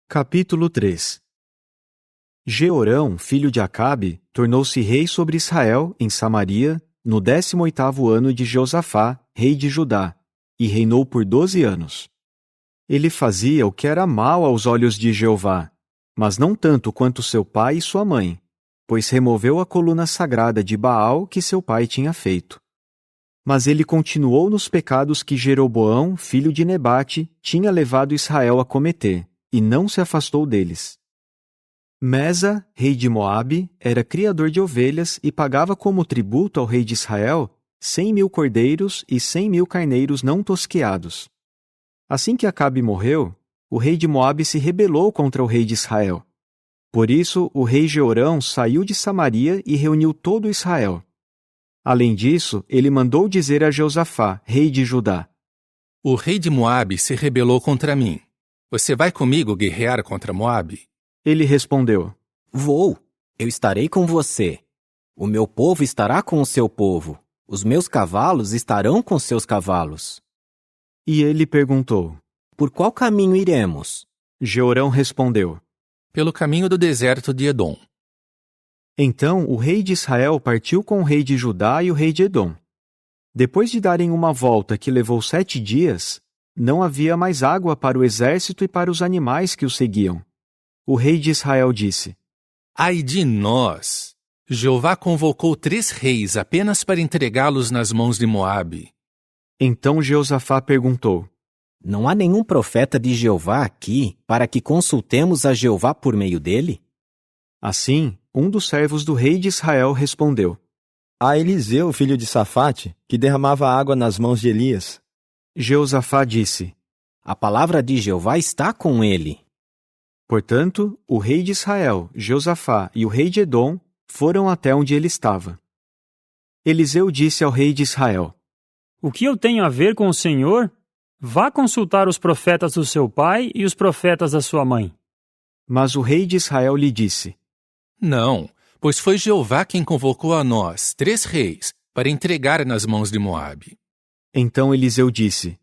Capítulo 3. Jeorão, filho de Acabe, tornou-se rei sobre Israel, em Samaria, no 18º ano de Josafá, rei de Judá, e reinou por 12 anos. Ele fazia o que era mal aos olhos de Jeová, mas não tanto quanto seu pai e sua mãe, pois removeu a coluna sagrada de Baal que seu pai tinha feito. Mas ele continuou nos pecados que Jeroboão, filho de Nebate, tinha levado Israel a cometer, e não se afastou deles. Mesa, rei de Moabe, era criador de ovelhas e pagava como tributo ao rei de Israel 100.000 cordeiros e 100.000 carneiros não tosqueados. Assim que Acabe morreu, o rei de Moabe se rebelou contra o rei de Israel. Por isso, o rei Jeorão saiu de Samaria e reuniu todo Israel. Além disso, ele mandou dizer a Josafá, rei de Judá: O rei de Moabe se rebelou contra mim. Você vai comigo guerrear contra Moabe? Ele respondeu: Vou, eu estarei com você. O meu povo estará com o seu povo. Os meus cavalos estarão com seus cavalos. E ele perguntou: Por qual caminho iremos? Jeorão respondeu: Pelo caminho do deserto de Edom. Então o rei de Israel partiu com o rei de Judá e o rei de Edom. Depois de darem uma volta que levou 7 dias, não havia mais água para o exército e para os animais que o seguiam. O rei de Israel disse: Ai de nós! Jeová convocou 3 reis apenas para entregá-los nas mãos de Moabe. Então Josafá perguntou: Não há nenhum profeta de Jeová aqui para que consultemos a Jeová por meio dele? Assim, um dos servos do rei de Israel respondeu: A Eliseu, filho de Safate, que derramava água nas mãos de Elias. Josafá disse: A palavra de Jeová está com ele. Portanto, o rei de Israel, Josafá e o rei de Edom foram até onde ele estava. Eliseu disse ao rei de Israel: O que eu tenho a ver com o Senhor? Vá consultar os profetas do seu pai e os profetas da sua mãe. Mas o rei de Israel lhe disse: Não, pois foi Jeová quem convocou a nós, 3 reis, para entregar nas mãos de Moabe. Então Eliseu disse: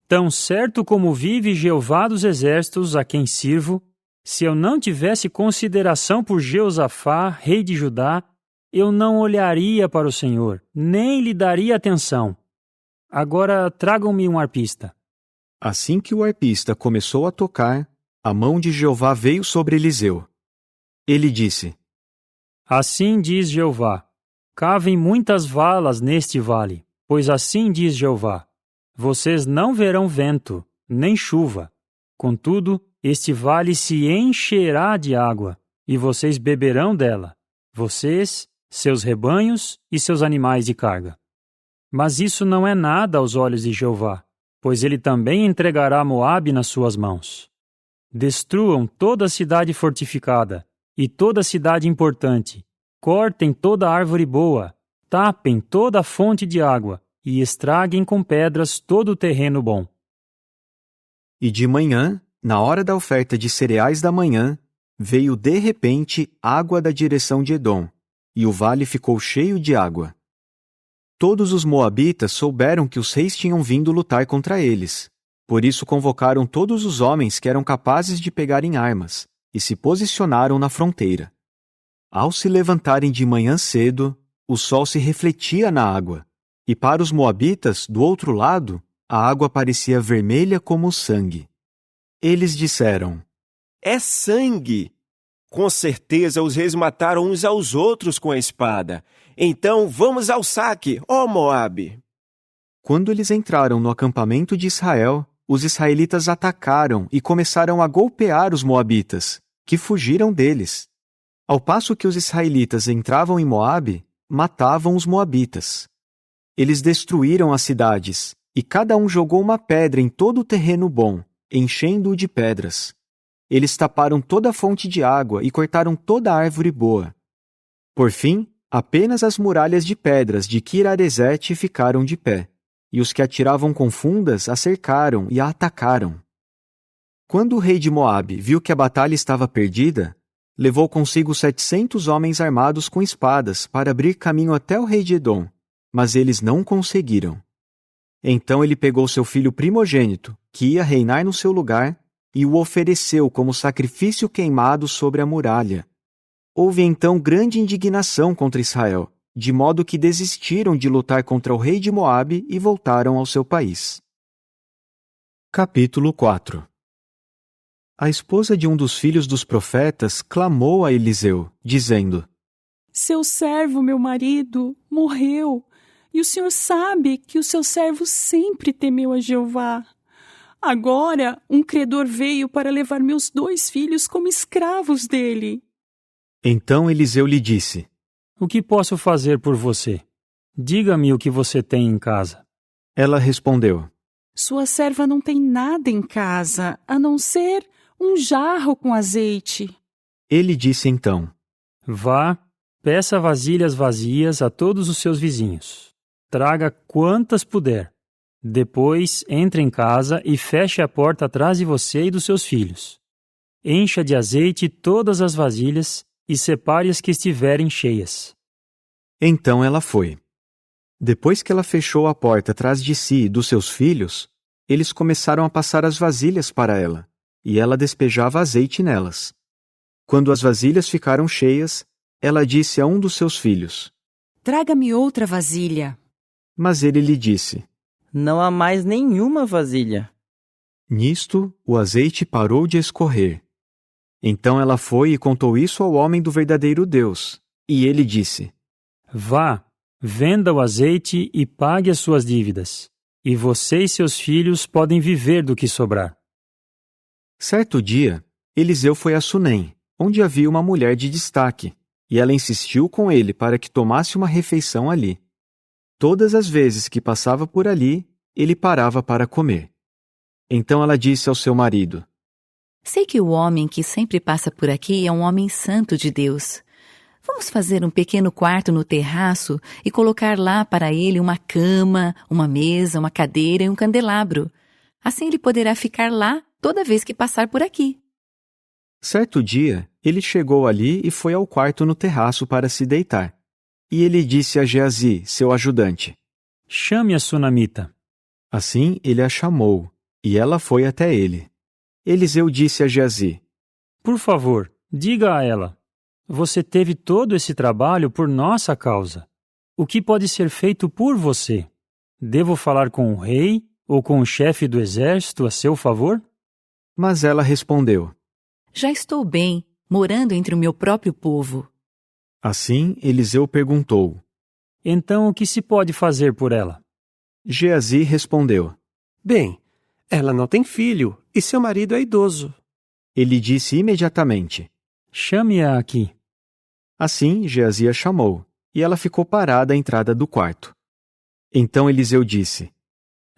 Tão certo como vive Jeová dos exércitos a quem sirvo, se eu não tivesse consideração por Josafá, rei de Judá, eu não olharia para o Senhor, nem lhe daria atenção. Agora tragam-me um arpista. Assim que o arpista começou a tocar, a mão de Jeová veio sobre Eliseu. Ele disse: Assim diz Jeová: Cavem muitas valas neste vale, pois assim diz Jeová: Vocês não verão vento, nem chuva. Contudo, este vale se encherá de água, e vocês beberão dela, vocês, seus rebanhos e seus animais de carga. Mas isso não é nada aos olhos de Jeová, pois ele também entregará Moabe nas suas mãos. Destruam toda a cidade fortificada e toda a cidade importante, cortem toda a árvore boa, tapem toda a fonte de água e estraguem com pedras todo o terreno bom. E de manhã, na hora da oferta de cereais da manhã, veio de repente água da direção de Edom, e o vale ficou cheio de água. Todos os moabitas souberam que os reis tinham vindo lutar contra eles. Por isso convocaram todos os homens que eram capazes de pegar em armas, e se posicionaram na fronteira. Ao se levantarem de manhã cedo, o sol se refletia na água, e para os moabitas, do outro lado, a água parecia vermelha como o sangue. Eles disseram: É sangue! Com certeza os reis mataram uns aos outros com a espada. Então vamos ao saque, ó Moabe! Quando eles entraram no acampamento de Israel, os israelitas atacaram e começaram a golpear os moabitas, que fugiram deles. Ao passo que os israelitas entravam em Moabe, matavam os moabitas. Eles destruíram as cidades, e cada um jogou uma pedra em todo o terreno bom, enchendo-o de pedras. Eles taparam toda a fonte de água e cortaram toda a árvore boa. Por fim, apenas as muralhas de pedras de Kir-Aresete ficaram de pé, e os que atiravam com fundas a cercaram e a atacaram. Quando o rei de Moabe viu que a batalha estava perdida, levou consigo 700 homens armados com espadas para abrir caminho até o rei de Edom, mas eles não conseguiram. Então ele pegou seu filho primogênito, que ia reinar no seu lugar, e o ofereceu como sacrifício queimado sobre a muralha. Houve então grande indignação contra Israel, de modo que desistiram de lutar contra o rei de Moabe e voltaram ao seu país. Capítulo 4. A esposa de um dos filhos dos profetas clamou a Eliseu, dizendo: Seu servo, meu marido, morreu, e o senhor sabe que o seu servo sempre temeu a Jeová. Agora, um credor veio para levar meus 2 filhos como escravos dele. Então Eliseu lhe disse: O que posso fazer por você? Diga-me o que você tem em casa. Ela respondeu: Sua serva não tem nada em casa, a não ser um jarro com azeite. Ele disse então: Vá, peça vasilhas vazias a todos os seus vizinhos. Traga quantas puder. Depois, entre em casa e feche a porta atrás de você e dos seus filhos. Encha de azeite todas as vasilhas e separe as que estiverem cheias. Então ela foi. Depois que ela fechou a porta atrás de si e dos seus filhos, eles começaram a passar as vasilhas para ela, e ela despejava azeite nelas. Quando as vasilhas ficaram cheias, ela disse a um dos seus filhos: Traga-me outra vasilha. Mas ele lhe disse: Não há mais nenhuma vasilha. Nisto, o azeite parou de escorrer. Então ela foi e contou isso ao homem do verdadeiro Deus, e ele disse: Vá, venda o azeite e pague as suas dívidas, e você e seus filhos podem viver do que sobrar. Certo dia, Eliseu foi a Sunem, onde havia uma mulher de destaque, e ela insistiu com ele para que tomasse uma refeição ali. Todas as vezes que passava por ali, ele parava para comer. Então ela disse ao seu marido: Sei que o homem que sempre passa por aqui é um homem santo de Deus. Vamos fazer um pequeno quarto no terraço e colocar lá para ele uma cama, uma mesa, uma cadeira e um candelabro. Assim ele poderá ficar lá toda vez que passar por aqui. Certo dia, ele chegou ali e foi ao quarto no terraço para se deitar. E ele disse a Geazi, seu ajudante: Chame a sunamita. Assim ele a chamou, e ela foi até ele. Eliseu disse a Geazi: Por favor, diga a ela: Você teve todo esse trabalho por nossa causa. O que pode ser feito por você? Devo falar com o rei ou com o chefe do exército a seu favor? Mas ela respondeu: Já estou bem, morando entre o meu próprio povo. Assim Eliseu perguntou: Então o que se pode fazer por ela? Geazi respondeu: Bem, ela não tem filho e seu marido é idoso. Ele disse imediatamente: Chame-a aqui. Assim Geazi a chamou, e ela ficou parada à entrada do quarto. Então Eliseu disse: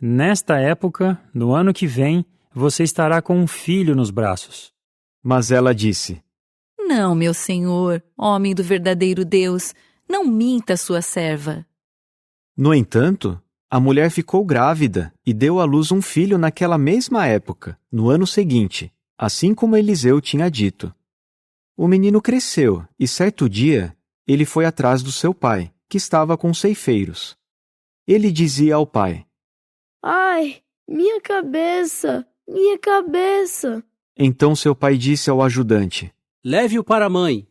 Nesta época, no ano que vem, você estará com um filho nos braços. Mas ela disse: Não, meu senhor, homem do verdadeiro Deus, não minta a sua serva. No entanto, a mulher ficou grávida e deu à luz um filho naquela mesma época, no ano seguinte, assim como Eliseu tinha dito. O menino cresceu e, certo dia, ele foi atrás do seu pai, que estava com ceifeiros. Ele dizia ao pai: Ai, minha cabeça, minha cabeça. Então seu pai disse ao ajudante: Leve-o para a mãe.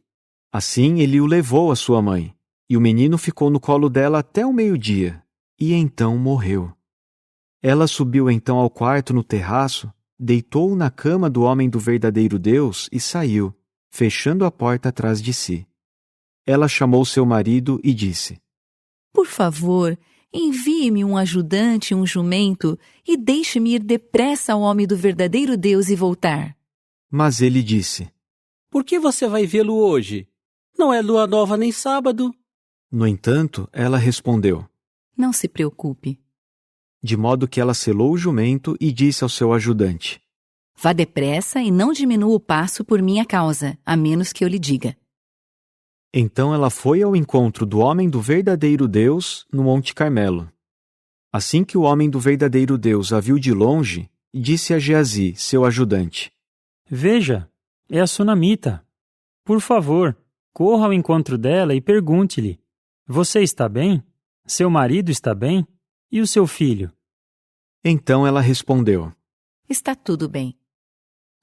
Assim ele o levou à sua mãe, e o menino ficou no colo dela até o meio-dia, e então morreu. Ela subiu então ao quarto no terraço, deitou na cama do homem do verdadeiro Deus e saiu, fechando a porta atrás de si. Ela chamou seu marido e disse: Por favor, envie-me um ajudante e um jumento e deixe-me ir depressa ao homem do verdadeiro Deus e voltar. Mas ele disse: Por que você vai vê-lo hoje? Não é lua nova nem sábado. No entanto, ela respondeu: Não se preocupe. De modo que ela selou o jumento e disse ao seu ajudante: Vá depressa e não diminua o passo por minha causa, a menos que eu lhe diga. Então ela foi ao encontro do homem do verdadeiro Deus no Monte Carmelo. Assim que o homem do verdadeiro Deus a viu de longe, disse a Geazi, seu ajudante: Veja, é a sunamita. Por favor, corra ao encontro dela e pergunte-lhe: Você está bem? Seu marido está bem? E o seu filho? Então ela respondeu: Está tudo bem.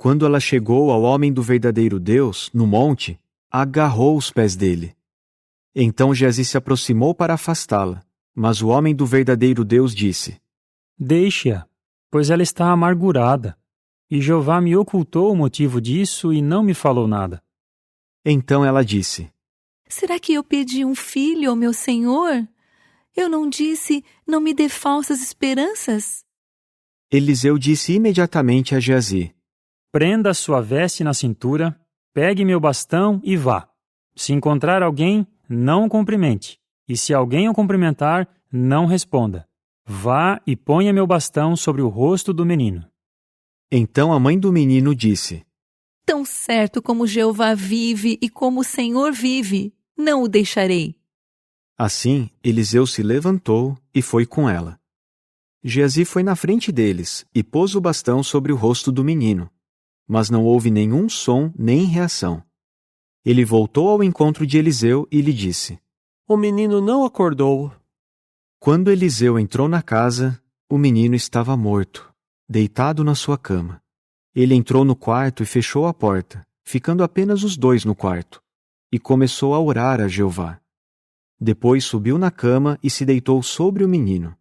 Quando ela chegou ao homem do verdadeiro Deus, no monte, agarrou os pés dele. Então Geazi se aproximou para afastá-la, mas o homem do verdadeiro Deus disse: Deixe-a, pois ela está amargurada, e Jeová me ocultou o motivo disso e não me falou nada. Então ela disse: Será que eu pedi um filho ao meu senhor? Eu não disse, não me dê falsas esperanças? Eliseu disse imediatamente a Geazi: Prenda sua veste na cintura, pegue meu bastão e vá. Se encontrar alguém, não o cumprimente. E se alguém o cumprimentar, não responda. Vá e ponha meu bastão sobre o rosto do menino. Então a mãe do menino disse: Tão certo como Jeová vive e como o Senhor vive, não o deixarei. Assim, Eliseu se levantou e foi com ela. Geazi foi na frente deles e pôs o bastão sobre o rosto do menino, mas não houve nenhum som nem reação. Ele voltou ao encontro de Eliseu e lhe disse: O menino não acordou. Quando Eliseu entrou na casa, o menino estava morto, deitado na sua cama. Ele entrou no quarto e fechou a porta, ficando apenas os dois no quarto, e começou a orar a Jeová. Depois subiu na cama e se deitou sobre o menino.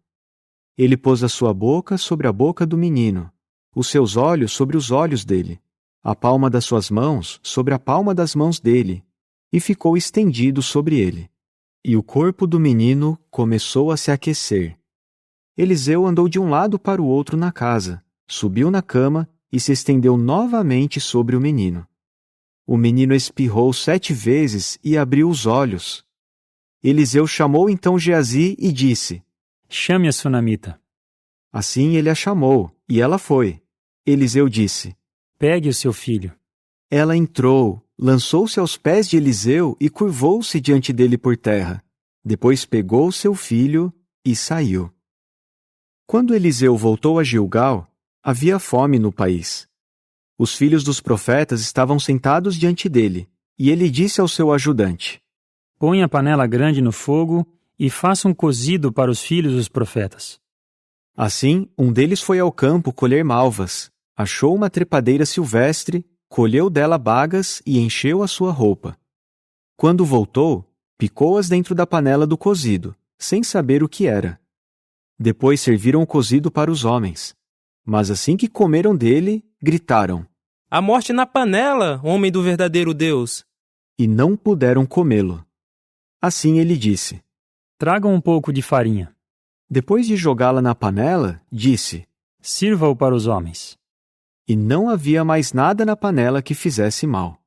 Ele pôs a sua boca sobre a boca do menino, os seus olhos sobre os olhos dele, a palma das suas mãos sobre a palma das mãos dele, e ficou estendido sobre ele. E o corpo do menino começou a se aquecer. Eliseu andou de um lado para o outro na casa, subiu na cama e se estendeu novamente sobre o menino. O menino espirrou 7 vezes e abriu os olhos. Eliseu chamou então Geazi e disse: Chame a sunamita. Assim ele a chamou, e ela foi. Eliseu disse: Pegue o seu filho. Ela entrou, lançou-se aos pés de Eliseu e curvou-se diante dele por terra. Depois pegou seu filho e saiu. Quando Eliseu voltou a Gilgal, havia fome no país. Os filhos dos profetas estavam sentados diante dele, e ele disse ao seu ajudante: Põe a panela grande no fogo e faça um cozido para os filhos dos profetas. Assim, um deles foi ao campo colher malvas, achou uma trepadeira silvestre, colheu dela bagas e encheu a sua roupa. Quando voltou, picou-as dentro da panela do cozido, sem saber o que era. Depois serviram o cozido para os homens. Mas assim que comeram dele, gritaram: A morte na panela, homem do verdadeiro Deus! E não puderam comê-lo. Assim ele disse: Tragam um pouco de farinha. Depois de jogá-la na panela, disse: Sirva-o para os homens. E não havia mais nada na panela que fizesse mal.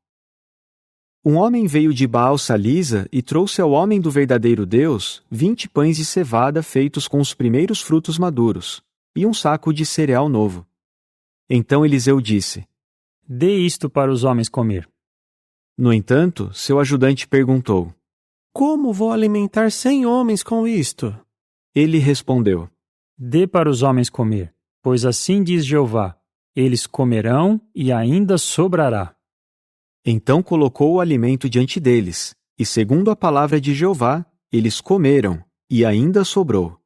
Um homem veio de Baal-Salisa e trouxe ao homem do verdadeiro Deus 20 pães de cevada feitos com os primeiros frutos maduros, e um saco de cereal novo. Então Eliseu disse: Dê isto para os homens comer. No entanto, seu ajudante perguntou: Como vou alimentar 100 homens com isto? Ele respondeu: Dê para os homens comer, pois assim diz Jeová: eles comerão e ainda sobrará. Então colocou o alimento diante deles, e segundo a palavra de Jeová, eles comeram, e ainda sobrou.